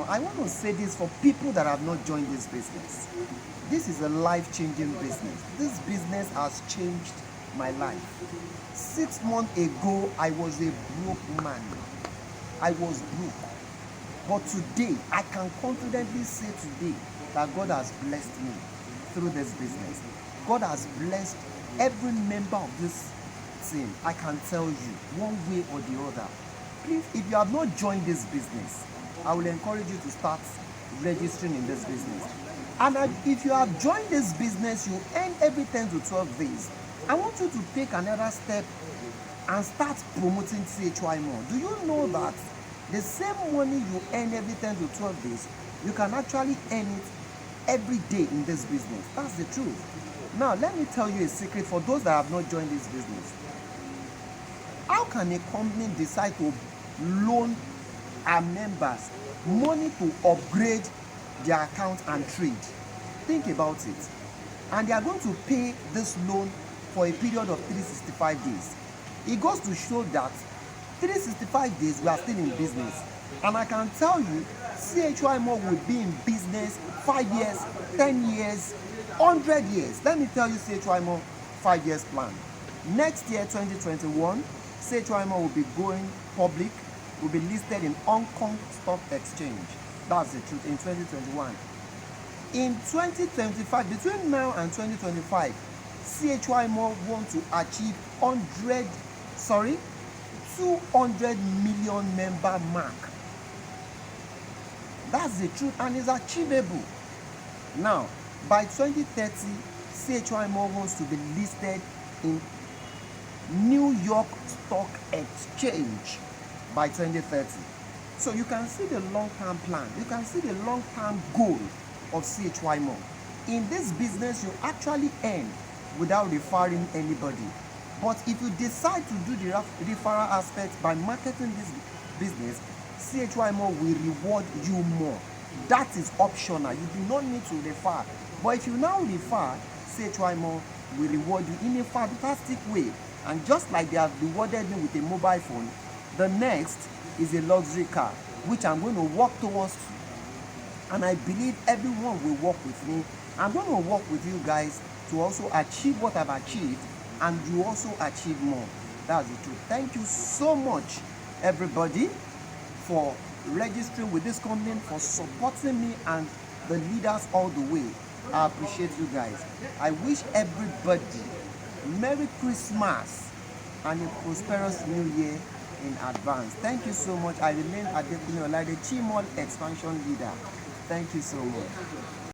I want to say this for people that have not joined this business. This is a life-changing business. This business has changed my life. 6 months ago, I was a broke man. I was broke. But today, I can confidently say today that God has blessed me through this business. God has blessed every member of this team. I can tell you, one way or the other. Please, if you have not joined this business, I will encourage you to start registering in this business. And if you have joined this business, you earn every 10 to 12 days. I want you to take another step and start promoting CHY more. Do you know that the same money you earn every 10 to 12 days, you can actually earn it every day in this business? That's the truth. Now, let me tell you a secret for those that have not joined this business. How can a company decide to loan our members money to upgrade their account and trade? Think about it. And they are going to pay this loan for a period of 365 days. It goes to show that 365 days we are still in business. And I can tell you, CHY More will be in business 5 years, 10 years, 100 years. Let me tell you CHY More 5 years plan. Next year, 2021, CHY More will be going public, will be listed in Hong Kong Stock Exchange. That's the truth, in 2021. In 2025, between now and 2025, CHY More want to achieve 200 million member mark. That's the truth, and it's achievable. Now, by 2030, CHY More wants to be listed in New York Stock Exchange by 2030. So you can see the long-term plan. You can see the long-term goal of CHY More. In this business, you actually earn without referring anybody. But if you decide to do the referral aspect by marketing this business, CHY More will reward you more. That is optional. You do not need to refer. But if you now refer, CHY More will reward you in a fantastic way. And just like they have rewarded me with a mobile phone, the next is a luxury car, which I'm going to work towards. And I believe everyone will work with me. I'm going to work with you guys to also achieve what I've achieved, and you also achieve more. That's the truth. Thank you so much, everybody, for registering with this company, for supporting me and the leaders all the way. I appreciate you guys. I wish everybody Merry Christmas and a prosperous New Year in advance. Thank you so much. I remain Adekune Olaide, Chymall Expansion Leader. Thank you so much.